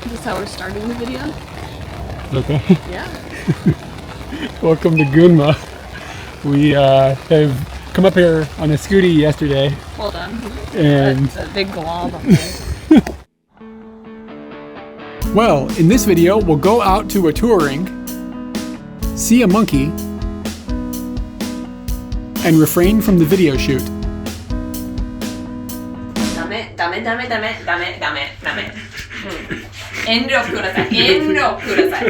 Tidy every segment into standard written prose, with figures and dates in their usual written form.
Is this how we're starting the video? Okay. Yeah. Welcome to Gunma. We have come up here on a scooty yesterday. Hold on. And a big glob up there. Well, in this video, we'll go out to a touring, see a monkey, and refrain from the video shoot. Dame. 遠慮ください。遠慮ください。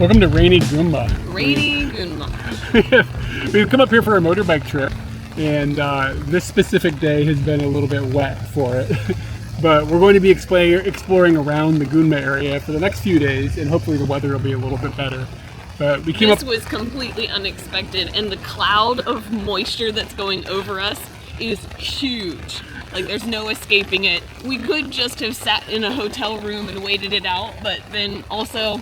Welcome to rainy Gunma. Rainy Gunma. We've come up here for a motorbike trip, and this specific day has been a little bit wet for it. But we're going to be exploring around the Gunma area for the next few days, and hopefully the weather will be a little bit better. But we came This was completely unexpected, and the cloud of moisture that's going over us is huge. Like, there's no escaping it. We could just have sat in a hotel room and waited it out, but then also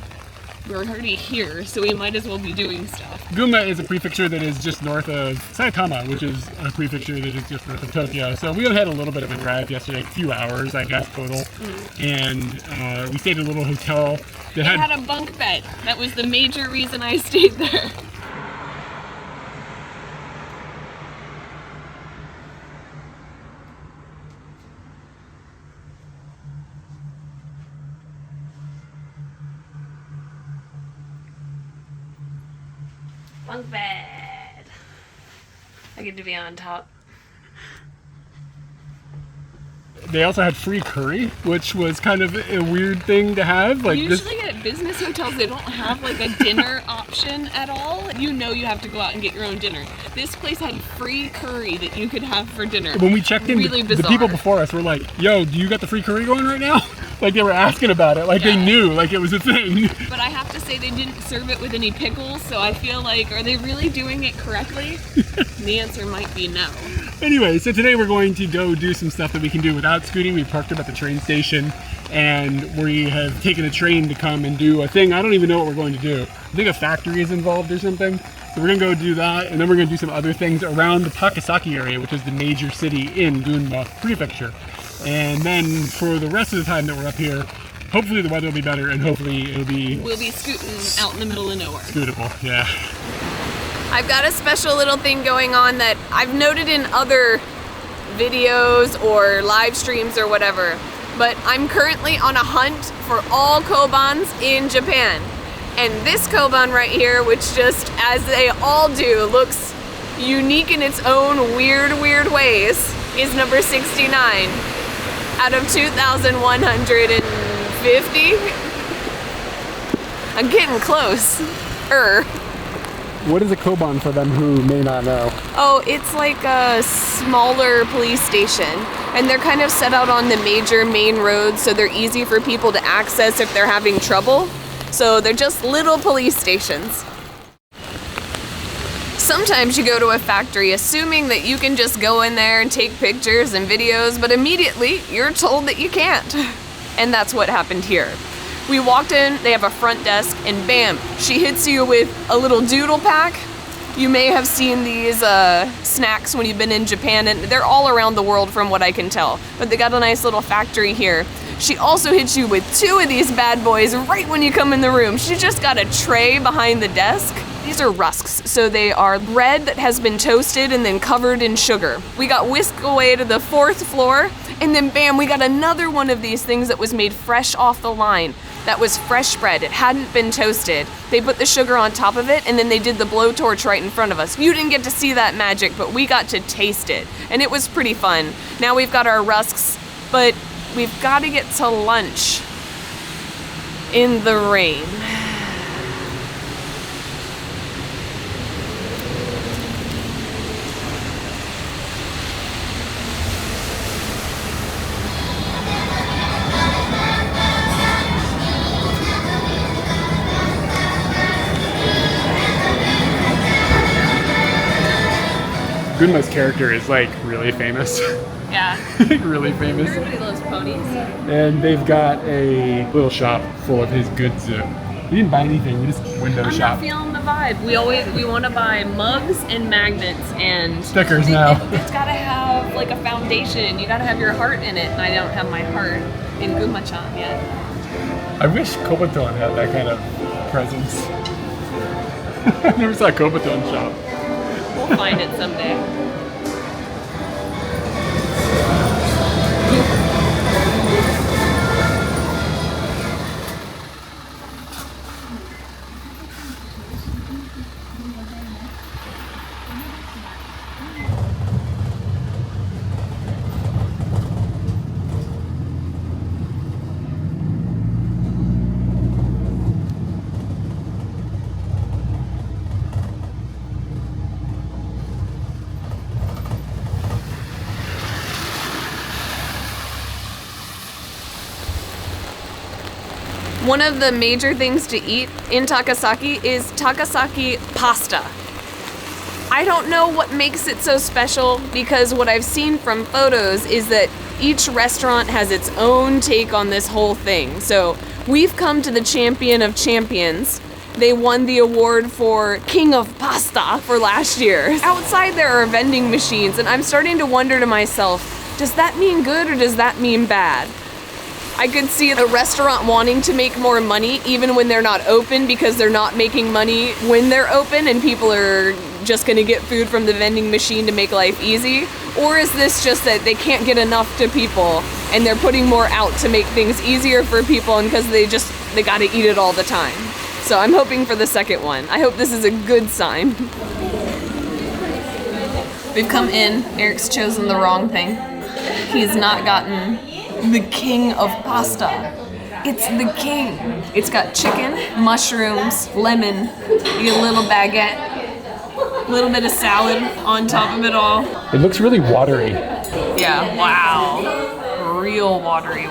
we're already here, so we might as well be doing stuff. Gunma is a prefecture that is just north of Saitama, which is a prefecture that is just north of Tokyo. So we had a little bit of a drive yesterday, a few hours, I guess, total. And we stayed in a little hotel that had a bunk bed. That was the major reason I stayed there. Bunk bed. I get to be on top. They also had free curry, which was kind of a weird thing to have. Like usually at business hotels, they don't have like a dinner option at all. You know you have to go out and get your own dinner. This place had free curry that you could have for dinner. When we checked in, really the people before us were like, yo, do you got the free curry going right now? Like they were asking about it, like they knew, like it was a thing. But I have to say they didn't serve it with any pickles, so I feel like, are they really doing it correctly? The answer might be no. Anyway, so today we're going to go do some stuff that we can do without scooting. We parked up at the train station, and we have taken a train to come and do a thing. I don't even know what we're going to do. I think a factory is involved or something. So we're gonna go do that, and then we're gonna do some other things around the Takasaki area, which is the major city in Gunma Prefecture. And then for the rest of the time that we're up here, hopefully the weather will be better, and hopefully it'll be... We'll be scooting out in the middle of nowhere. Scootable, yeah. I've got a special little thing going on that I've noted in other videos or live streams or whatever, but I'm currently on a hunt for all kobans in Japan. And this koban right here, which just, as they all do, looks unique in its own weird was, is number 69 out of 2,150. I'm getting close. What is a koban for them who may not know? Oh, it's like a smaller police station, and they're kind of set out on the major main roads, so they're easy for people to access if they're having trouble. So they're just little police stations. Sometimes you go to a factory assuming that you can just go in there and take pictures and videos, but immediately you're told that you can't. And that's what happened here. We walked in, they have a front desk, and bam, she hits you with a little doodle pack. You may have seen these snacks when you've been in Japan, and they're all around the world from what I can tell. But they got a nice little factory here. She also hits you with 2 of these bad boys right when you come in the room. She just got a tray behind the desk. These are rusks, so they are bread that has been toasted and then covered in sugar. We got whisked away to the 4th floor, and then bam, we got another one of these things that was made fresh off the line. That was fresh bread, it hadn't been toasted. They put the sugar on top of it, and then they did the blowtorch right in front of us. You didn't get to see that magic, but we got to taste it, and it was pretty fun. Now we've got our rusks, but we've got to get to lunch in the rain. Gunma's character is like really famous. Yeah. Like really famous. Everybody loves ponies. And they've got a little shop full of his goods. We didn't buy anything, we just window I'm shop. not feeling the vibe. We want to buy mugs and magnets and Stickers now. It's got to have like a foundation. You got to have your heart in it, and I don't have my heart in Gunma-chan yet. I wish Kobaton had that kind of presence. I never saw a Kobaton shop. We'll find it someday. One of the major things to eat in Takasaki is Takasaki pasta. I don't know what makes it so special, because what I've seen from photos is that each restaurant has its own take on this whole thing. So we've come to the champion of champions. They won the award for King of Pasta for last year. Outside there are vending machines, and I'm starting to wonder to myself, does that mean good or does that mean bad? I could see the restaurant wanting to make more money even when they're not open, because they're not making money when they're open and people are just gonna get food from the vending machine to make life easy. Or is this just that they can't get enough to people and they're putting more out to make things easier for people, and because they gotta eat it all the time. So I'm hoping for the second one. I hope this is a good sign. We've come in, Eric's chosen the wrong thing. He's not gotten the king of pasta. It's the king. It's got chicken, mushrooms, lemon, you get a little baguette, a little bit of salad on top of it all. It looks really watery. Yeah, wow. Real watery.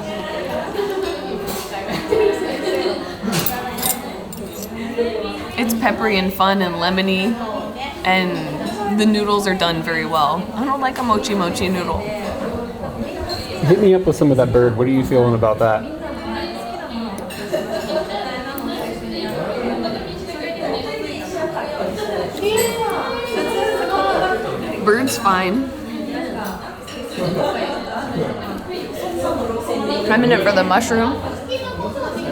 It's peppery and fun and lemony, and the noodles are done very well. I don't like a mochi mochi noodle. Hit me up with some of that bird. What are you feeling about that? Bird's fine. I'm in it for the mushroom.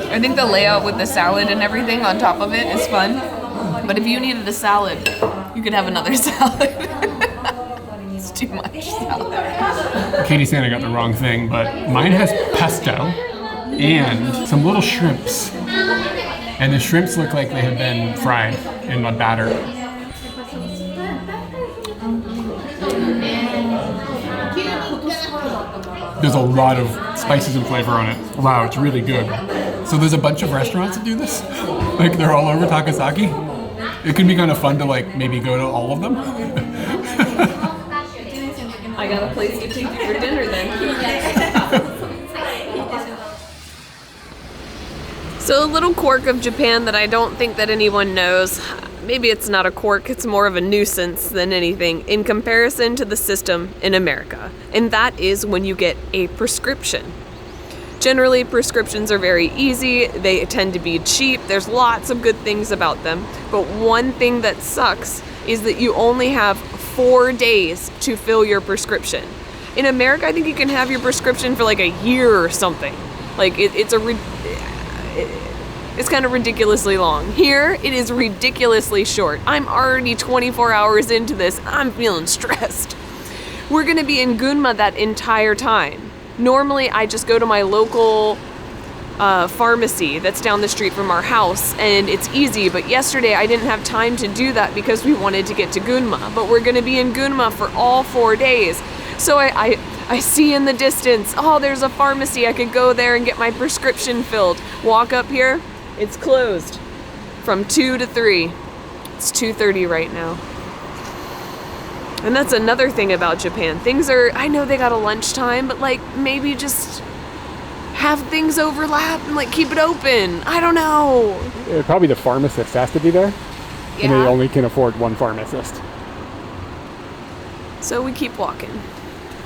I think the layout with the salad and everything on top of it is fun. But if you needed a salad, you could have another salad. It's too much salad. Katie Santa got the wrong thing, but mine has pesto and some little shrimps. And the shrimps look like they have been fried in a batter. There's a lot of spices and flavor on it. Wow, it's really good. So there's a bunch of restaurants that do this. Like, they're all over Takasaki. It could be kind of fun to like maybe go to all of them. I got a place to take you for dinner then. So a little quirk of Japan that I don't think that anyone knows. Maybe it's not a quirk, it's more of a nuisance than anything in comparison to the system in America. And that is when you get a prescription. Generally, prescriptions are very easy, they tend to be cheap, there's lots of good things about them. But one thing that sucks is that you only have 4 days to fill your prescription. In America, I think you can have your prescription for like a year or something. Like is kind of ridiculously long. Here, it is ridiculously short. I'm already 24 hours into this. I'm feeling stressed. We're gonna be in Gunma that entire time. Normally, I just go to my local pharmacy that's down the street from our house, and it's easy, but yesterday I didn't have time to do that because we wanted to get to Gunma, but we're gonna be in Gunma for all 4 days. So I see in the distance, oh, there's a pharmacy, I could go there and get my prescription filled. Walk up here, it's closed from 2 to 3. It's 2:30 right now. And that's another thing about Japan. Things are, I know they got a lunchtime, but like maybe just have things overlap and like keep it open. I don't know. Probably the pharmacist has to be there. Yeah. And they only can afford one pharmacist. So we keep walking.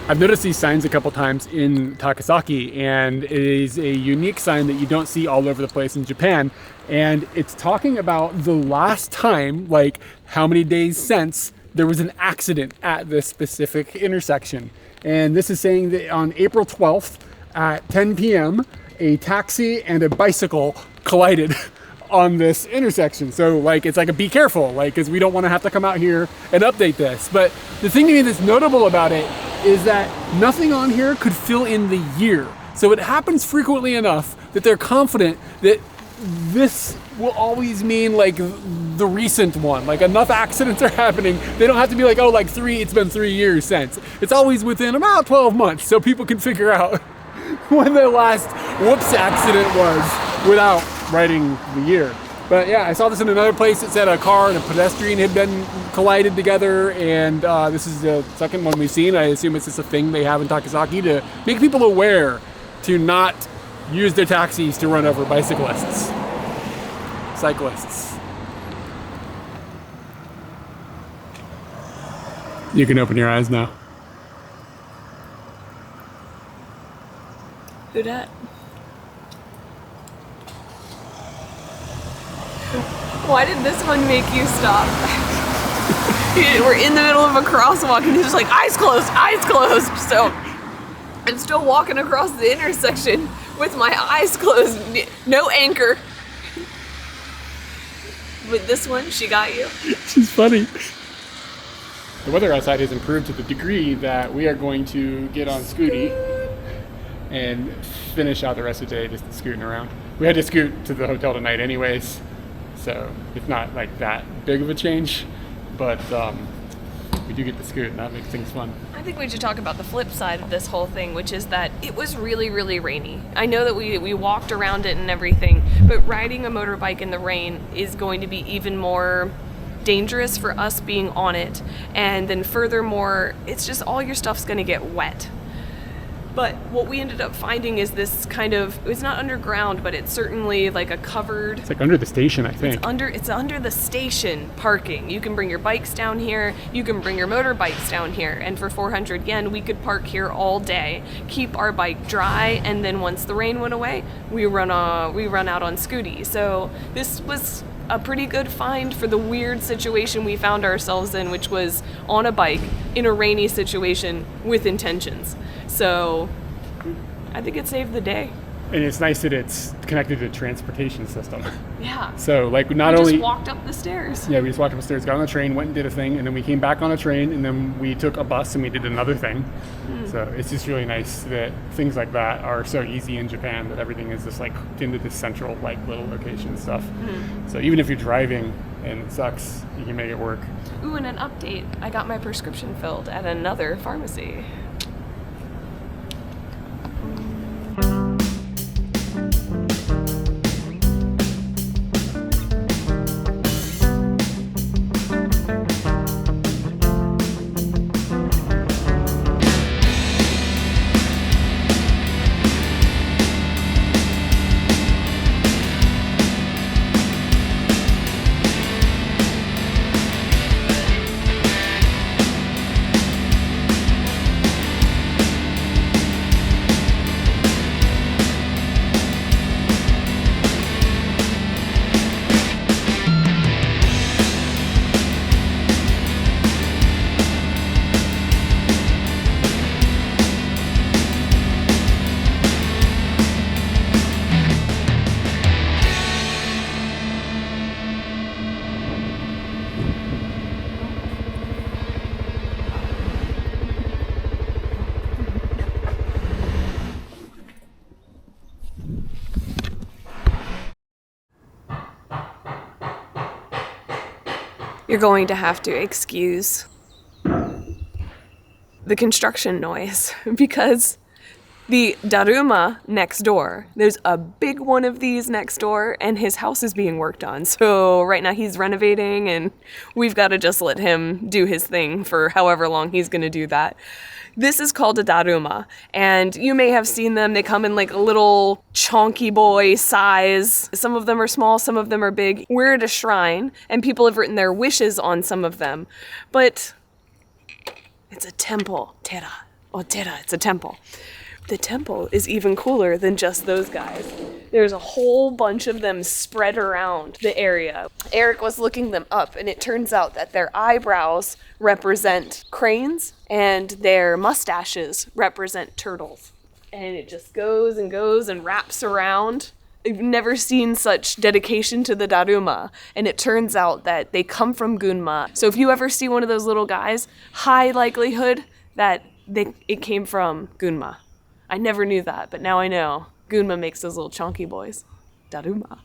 I've noticed these signs a couple times in Takasaki, and it is a unique sign that you don't see all over the place in Japan. And it's talking about the last time, like how many days since there was an accident at this specific intersection. And this is saying that on April 12th at 10 p.m., a taxi and a bicycle collided on this intersection. So like, it's like a be careful, like, cause we don't want to have to come out here and update this. But the thing to me that's notable about it is that nothing on here could fill in the year. So it happens frequently enough that they're confident that this will always mean like the recent one. Like enough accidents are happening. They don't have to be like, oh, like it's been 3 years since. It's always within about 12 months. So people can figure out when the last whoops accident was without writing the year. But yeah, I saw this in another place. It said a car and a pedestrian had been collided together, and this is the second one we've seen. I assume it's just a thing they have in Takasaki to make people aware to not use their taxis to run over bicyclists. Cyclists. You can open your eyes now. Who dat? Why did this one make you stop? We're in the middle of a crosswalk and he's just like, eyes closed, eyes closed. So I'm still walking across the intersection with my eyes closed, no anchor. With this one, she got you. She's funny. The weather outside has improved to the degree that we are going to get on Scooty and finish out the rest of the day just scooting around. We had to scoot to the hotel tonight anyways, so it's not like that big of a change, but we do get to scoot and that makes things fun. I think we should talk about the flip side of this whole thing, which is that it was really, really rainy. I know that we walked around it and everything, but riding a motorbike in the rain is going to be even more dangerous for us being on it. And then furthermore, it's just all your stuff's gonna get wet. But what we ended up finding is this kind of, it's not underground, but it's certainly like a covered... It's like under the station, I think. It's under the station parking. You can bring your bikes down here, you can bring your motorbikes down here, and for 400 yen, we could park here all day, keep our bike dry, and then once the rain went away, we run out on Scooty. So this was a pretty good find for the weird situation we found ourselves in, which was on a bike in a rainy situation with intentions. So I think it saved the day. And it's nice that it's connected to the transportation system. Yeah. So like we just walked up the stairs. Yeah, we just walked up the stairs, got on the train, went and did a thing, and then we came back on a train, and then we took a bus and we did another thing. So it's just really nice that things like that are so easy in Japan, that everything is just like into this central like little location stuff. So even if you're driving and it sucks, you can make it work. Ooh, and an update. I got my prescription filled at another pharmacy. You're going to have to excuse the construction noise because the Daruma next door, there's a big one of these next door and his house is being worked on. So right now he's renovating and we've got to just let him do his thing for however long he's going to do that. This is called a Daruma, and you may have seen them. They come in like a little chonky boy size. Some of them are small, some of them are big. We're at a shrine, and people have written their wishes on some of them. But it's a temple. It's a temple. The temple is even cooler than just those guys. There's a whole bunch of them spread around the area. Eric was looking them up, and it turns out that their eyebrows represent cranes and their mustaches represent turtles. And it just goes and wraps around. I've never seen such dedication to the Daruma, and it turns out that they come from Gunma. So if you ever see one of those little guys, high likelihood that it came from Gunma. I never knew that, but now I know. Gunma makes those little chunky boys. Daruma.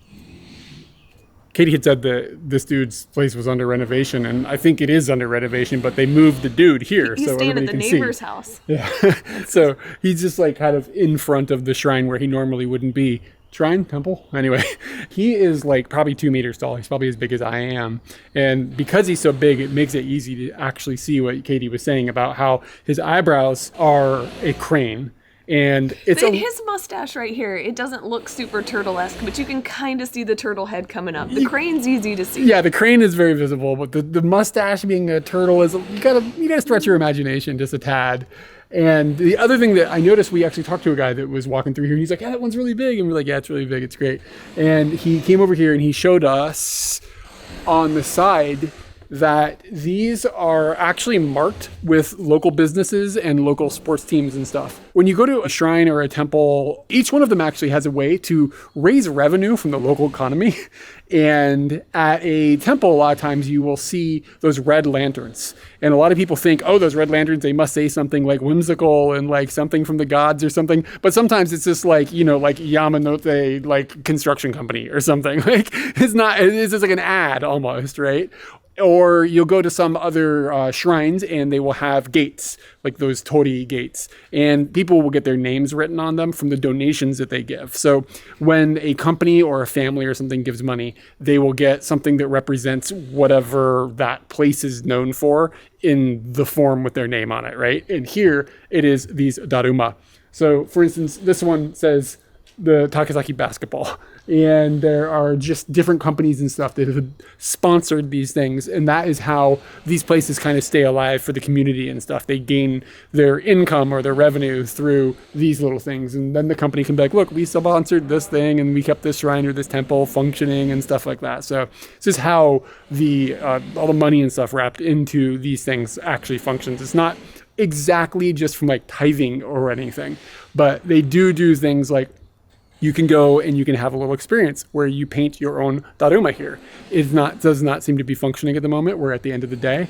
Katie had said that this dude's place was under renovation, and I think it is under renovation, but they moved the dude here. He's so staying everybody at the can neighbor's see. house. Yeah. So he's just like kind of in front of the shrine where he normally wouldn't be. Shrine? Temple? Anyway, he is like probably 2 meters tall. He's probably as big as I am. And because he's so big, it makes it easy to actually see what Katie was saying about how his eyebrows are a crane. And it's his mustache right here, it doesn't look super turtle-esque, but you can kind of see the turtle head coming up. The crane's easy to see. Yeah, the crane is very visible, but the mustache being a turtle is you gotta stretch your imagination just a tad. And the other thing that I noticed, we actually talked to a guy that was walking through here, and he's like, yeah, that one's really big. And we're like, yeah, it's really big, it's great. And he came over here and he showed us on the side that these are actually marked with local businesses and local sports teams and stuff. When you go to a shrine or a temple, each one of them actually has a way to raise revenue from the local economy. And at a temple, a lot of times you will see those red lanterns. And a lot of people think, oh, those red lanterns, they must say something like whimsical and like something from the gods or something. But sometimes it's just like, like Yamanote, like construction company or something. Like it's just like an ad almost, right? Or you'll go to some other shrines and they will have gates, like those torii gates, and people will get their names written on them from the donations that they give. So when a company or a family or something gives money, they will get something that represents whatever that place is known for in the form with their name on it, right? And here it is these Daruma. So for instance, this one says the Takasaki basketball. And there are just different companies and stuff that have sponsored these things. And that is how these places kind of stay alive for the community and stuff. They gain their income or their revenue through these little things. And then the company can be like, look, we sponsored this thing and we kept this shrine or this temple functioning and stuff like that. So this is how all the money and stuff wrapped into these things actually functions. It's not exactly just from like tithing or anything, but they do things like you can go and you can have a little experience where you paint your own Daruma here. It does not seem to be functioning at the moment. We're at the end of the day.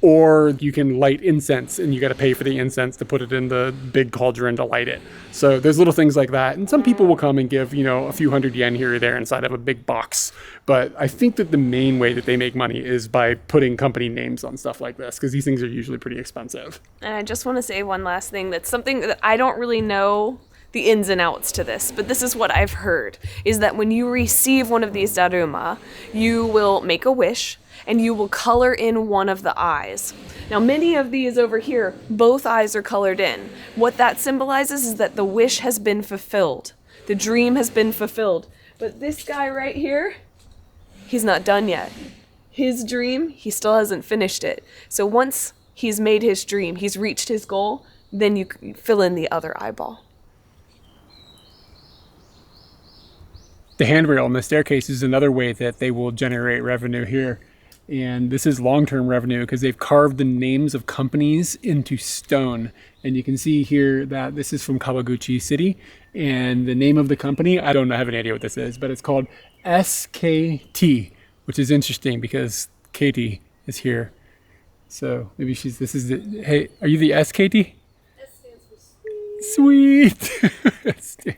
Or you can light incense and you got to pay for the incense to put it in the big cauldron to light it. So there's little things like that. And some people will come and give, a few hundred yen here or there inside of a big box. But I think that the main way that they make money is by putting company names on stuff like this, because these things are usually pretty expensive. And I just want to say one last thing. That's something that I don't really know the ins and outs to this, but this is what I've heard, is that when you receive one of these Daruma, you will make a wish and you will color in one of the eyes. Now, many of these over here, both eyes are colored in. What that symbolizes is that the wish has been fulfilled. The dream has been fulfilled. But this guy right here, he's not done yet. His dream, he still hasn't finished it. So once he's made his dream, he's reached his goal, then you fill in the other eyeball. The handrail on the staircase is another way that they will generate revenue here. And this is long-term revenue because they've carved the names of companies into stone. And you can see here that this is from Kawaguchi City. And the name of the company, I don't have any idea what this is, but it's called SKT, which is interesting because Katie is here. So maybe hey, are you the SKT? S stands for sweet. Sweet.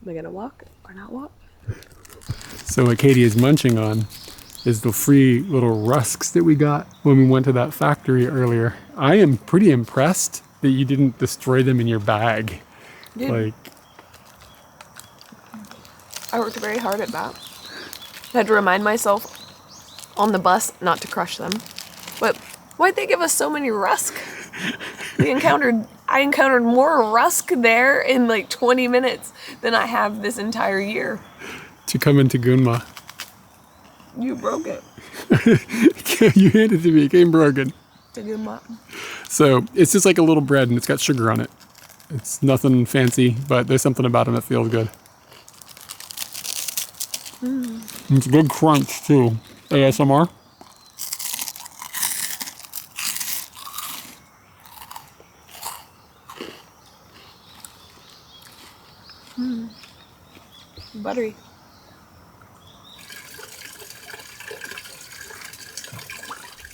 Am I gonna walk or not walk? So what Katie is munching on is the free little rusks that we got when we went to that factory earlier. I am pretty impressed that you didn't destroy them in your bag. Dude, Like, I worked very hard at that. I had to remind myself on the bus not to crush them. But why'd they give us so many rusk? I encountered more rusk there in like 20 minutes than I have this entire year. to come into Gunma. You broke it. You handed it to me, it came broken. To Gunma. So it's just like a little bread and it's got sugar on it. It's nothing fancy, but there's something about them that feels good. It's a good crunch too. ASMR. Buttery.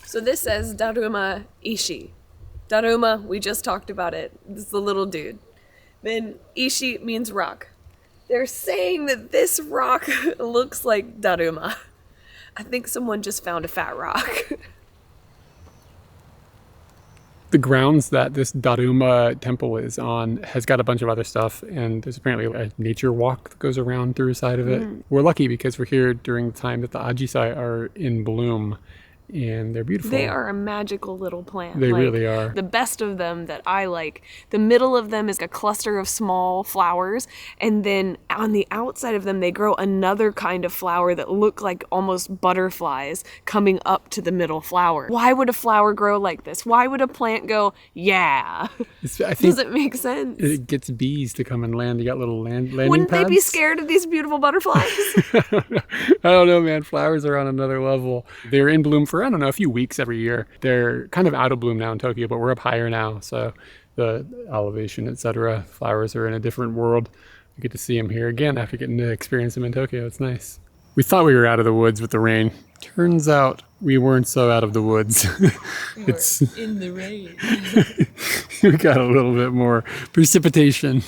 So this says Daruma Ishi. Daruma, we just talked about it. This is the little dude. Then Ishi means rock. They're saying that this rock looks like Daruma. I think someone just found a fat rock. The grounds that this Daruma temple is on has got a bunch of other stuff, and there's apparently a nature walk that goes around through the side of it. We're lucky because we're here during the time that the ajisai are in bloom, and they're beautiful. They are a magical little plant. They really are. The best of them that I like, the middle of them is a cluster of small flowers, and then on the outside of them they grow another kind of flower that look like almost butterflies coming up to the middle flower. Why would a flower grow like this? Why would a plant go, yeah? I think Does it make sense? it gets bees to come and land. You got little landing Wouldn't pads. they be scared of these beautiful butterflies? I don't know, man. Flowers are on another level. They're in bloom for, I don't know, a few weeks every year. They're kind of out of bloom now in Tokyo, but we're up higher now. So the elevation, etc. Flowers are in a different world. We get to see them here again after getting to experience them in Tokyo. It's nice. We thought we were out of the woods with the rain. Turns out we weren't so out of the woods. It's in the rain. we got a little bit more precipitation.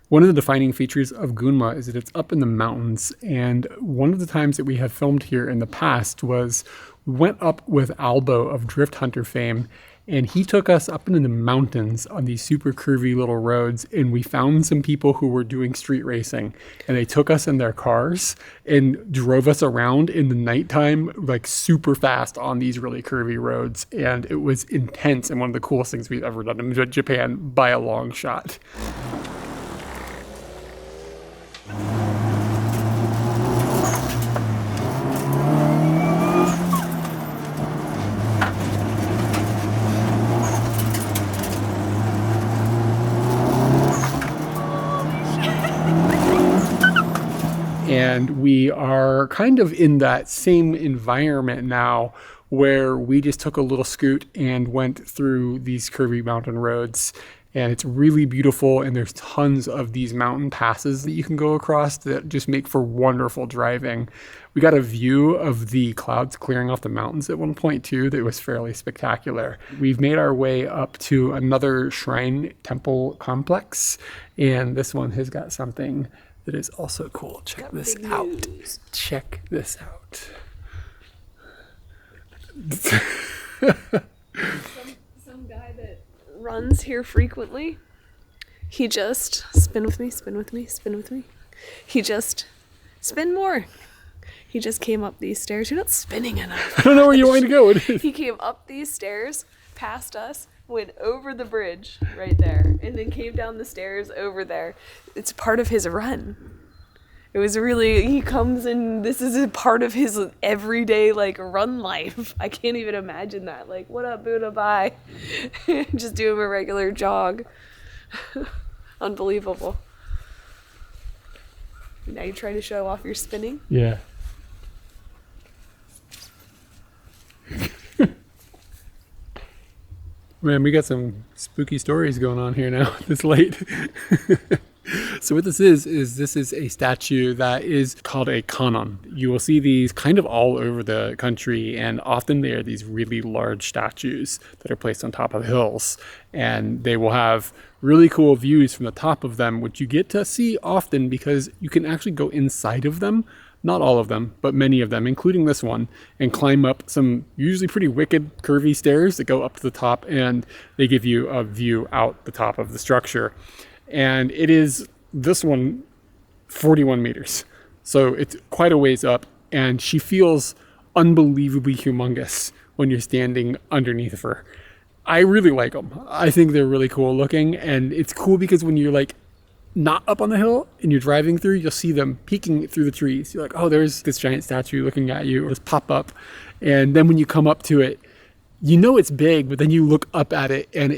One of the defining features of Gunma is that it's up in the mountains, and one of the times that we have filmed here in the past was we went up with Albo of Drift Hunter fame, and he took us up into the mountains on these super curvy little roads, and we found some people who were doing street racing, and they took us in their cars and drove us around in the nighttime like super fast on these really curvy roads, and it was intense and one of the coolest things we've ever done in Japan by a long shot. And we are kind of in that same environment now where we just took a little scoot and went through these curvy mountain roads. And it's really beautiful, and there's tons of these mountain passes that you can go across that just make for wonderful driving. We got a view of the clouds clearing off the mountains at one point too that was fairly spectacular. We've made our way up to another shrine temple complex, and this one has got something that is also cool. Check this out. Check this out. Some guy that runs here frequently, he just spin with me, spin with me, spin with me. He just spin more. He just came up these stairs. You're not spinning enough. I don't know where you want to go. He came up these stairs, past us, went over the bridge right there, and then came down the stairs over there. It's part of his run. It was really, he comes and this is a part of his everyday like run life. I can't even imagine that. Like, what up, Buddha, bye. Just do him a regular jog. Unbelievable. Now you trying to show off your spinning? Yeah. Man, we got some spooky stories going on here now this late. So what this is this is a statue that is called a kanon. You will see these kind of all over the country, and often they are these really large statues that are placed on top of hills. And they will have really cool views from the top of them, which you get to see often because you can actually go inside of them. Not all of them, but many of them, including this one, and climb up some usually pretty wicked curvy stairs that go up to the top, and they give you a view out the top of the structure. And it is, this one, 41 meters. So it's quite a ways up, and she feels unbelievably humongous when you're standing underneath of her. I really like them. I think they're really cool looking, and it's cool because when you're like not up on the hill and you're driving through, you'll see them peeking through the trees. You're like, oh, there's this giant statue looking at you, or just pop up. And then when you come up to it, you know it's big, but then you look up at it and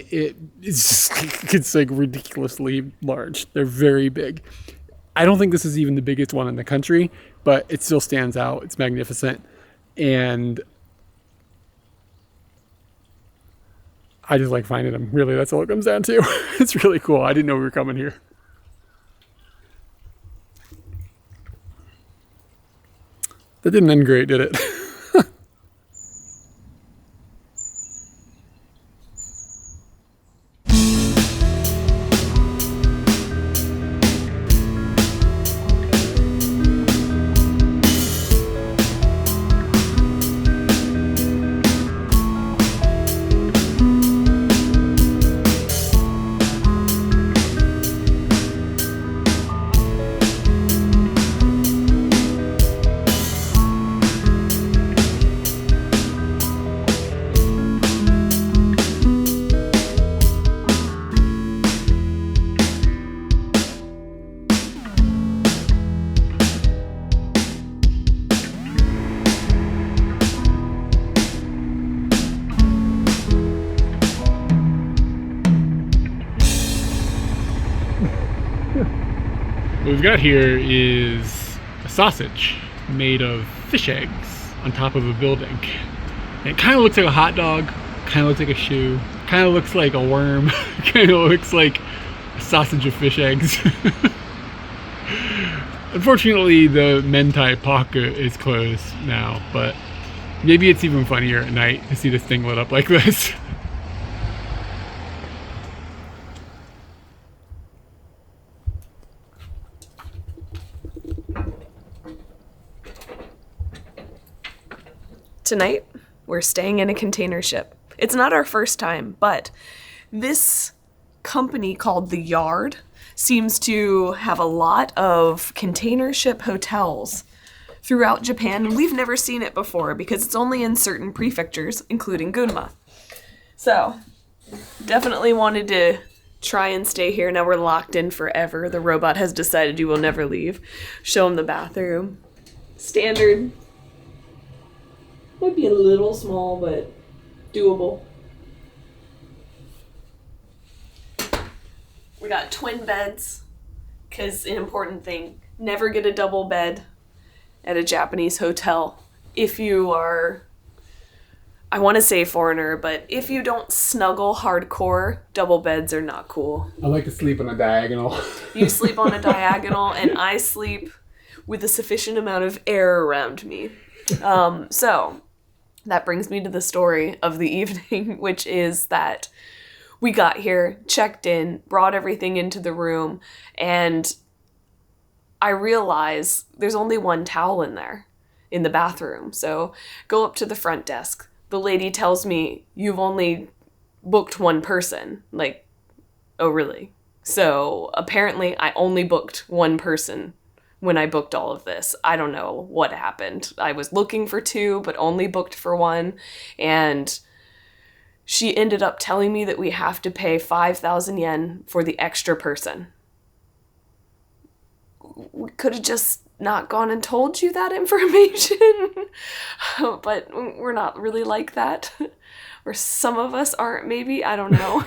it's like ridiculously large. They're very big. I don't think this is even the biggest one in the country, but it still stands out. It's magnificent. And I just like finding them. Really, that's all it comes down to. It's really cool. I didn't know we were coming here. That didn't end great, did it? What we've got here is a sausage made of fish eggs on top of a building. And it kind of looks like a hot dog, kind of looks like a shoe, kind of looks like a worm, kind of looks like a sausage of fish eggs. Unfortunately, the mentai pocket is closed now, but maybe it's even funnier at night to see this thing lit up like this. Tonight, we're staying in a container ship. It's not our first time, but this company called The Yard seems to have a lot of container ship hotels throughout Japan, and we've never seen it before because it's only in certain prefectures, including Gunma. So, definitely wanted to try and stay here. Now we're locked in forever. The robot has decided you will never leave. Show him the bathroom. Standard. Might be a little small, but doable. We got twin beds, because an important thing, never get a double bed at a Japanese hotel. If you are, I want to say foreigner, but if you don't snuggle hardcore, double beds are not cool. I like to sleep on a diagonal. You sleep on a diagonal, and I sleep with a sufficient amount of air around me. So that brings me to the story of the evening, which is that we got here, checked in, brought everything into the room, and I realize there's only one towel in there, in the bathroom. So go up to the front desk. The lady tells me, you've only booked one person. Like, oh, really? So apparently I only booked one person when I booked all of this. I don't know what happened. I was looking for two, but only booked for one. And she ended up telling me that we have to pay 5,000 yen for the extra person. We could have just not gone and told you that information. But we're not really like that. Or some of us aren't, maybe. I don't know.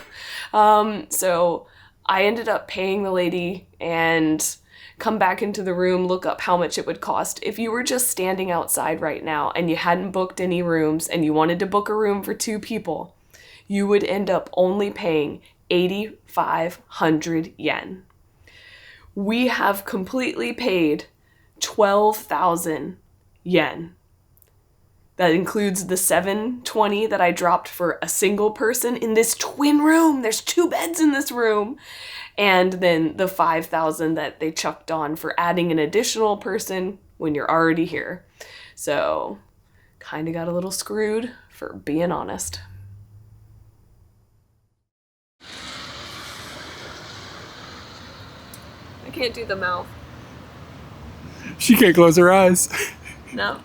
So I ended up paying the lady and come back into the room, look up how much it would cost. If you were just standing outside right now and you hadn't booked any rooms and you wanted to book a room for 2 people, you would end up only paying 8,500 yen. We have completely paid 12,000 yen. That includes the 720 that I dropped for a single person in this twin room. There's 2 beds in this room. And then the 5,000 that they chucked on for adding an additional person when you're already here. So, kind of got a little screwed, for being honest. I can't do the mouth. She can't close her eyes. No.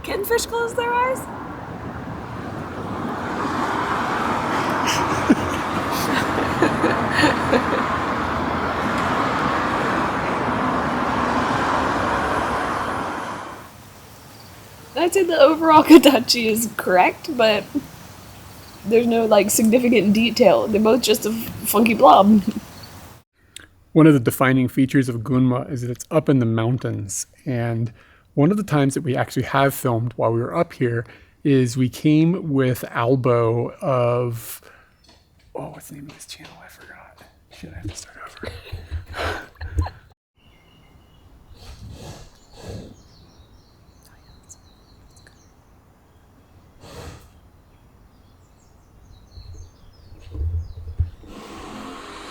Can fish close their eyes? I'd say the overall Kadachi is correct, but there's no like significant detail. They're both just a funky blob. One of the defining features of Gunma is that it's up in the mountains. And one of the times that we actually have filmed while we were up here is we came with Albo of, oh, what's the name of this channel? I forgot. Shit, I have to start over.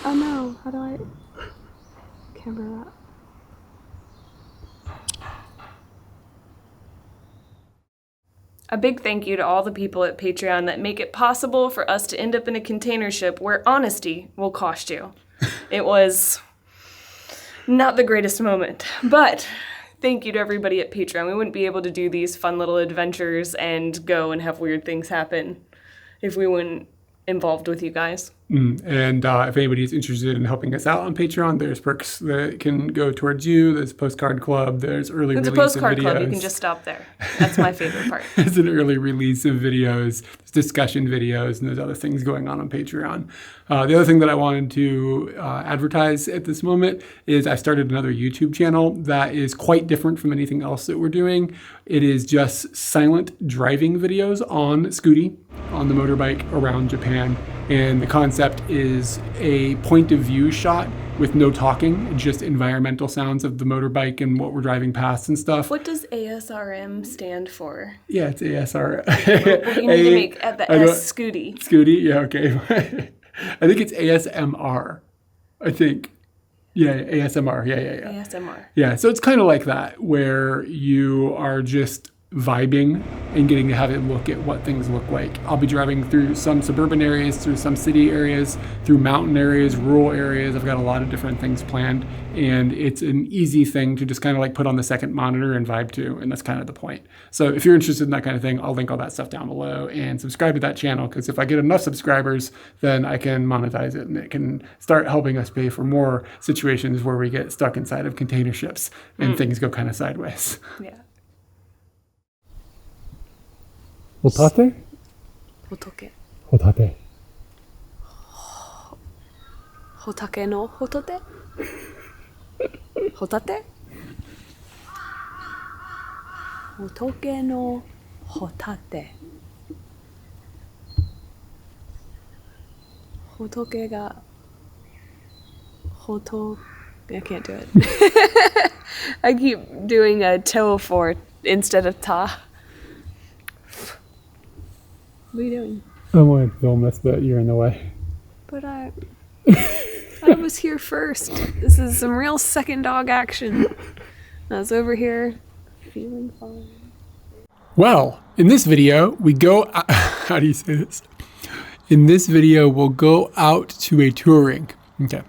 Oh no, how do I camera that? A big thank you to all the people at Patreon that make it possible for us to end up in a container ship where honesty will cost you. It was not the greatest moment, but thank you to everybody at Patreon. We wouldn't be able to do these fun little adventures and go and have weird things happen if we weren't involved with you guys. And if anybody's interested in helping us out on Patreon, there's perks that can go towards you. There's postcard club. There's early release of videos. There's a postcard club. You can just stop there. That's my favorite part. There's an early release of videos. There's discussion videos, and there's other things going on Patreon. The other thing that I wanted to advertise at this moment is I started another YouTube channel that is quite different from anything else that we're doing. It is just silent driving videos on Scooty, on the motorbike around Japan. And the concept is a point of view shot with no talking, just environmental sounds of the motorbike and what we're driving past and stuff. What does ASRM stand for? Yeah, it's ASR. Well, you need to make at the S Scooty. Scooty, yeah, okay. I think it's ASMR. I think. Yeah, ASMR. Yeah. ASMR. Yeah, so it's kind of like that, where you are just vibing and getting to have a look at what things look like. I'll be driving through some suburban areas, through some city areas, through mountain areas, rural areas. I've got a lot of different things planned, and it's an easy thing to just kind of like put on the second monitor and vibe to, and that's kind of the point. So if you're interested in that kind of thing, I'll link all that stuff down below and subscribe to that channel, because if I get enough subscribers, then I can monetize it and it can start helping us pay for more situations where we get stuck inside of container ships and things go kind of sideways. Yeah. Hotate? Hotoke. Hotate. Hotake no hotote? Hotate? Hotoke no hotate. Hotoke ga hoto... I can't do it. I keep doing a to for instead of ta. What are you doing? I'm going to film this, but you're in the way. But I was here first. This is some real second dog action. I was over here feeling fine. Well, in this video, we go... How do you say this? In this video, we'll go out to a touring. Okay.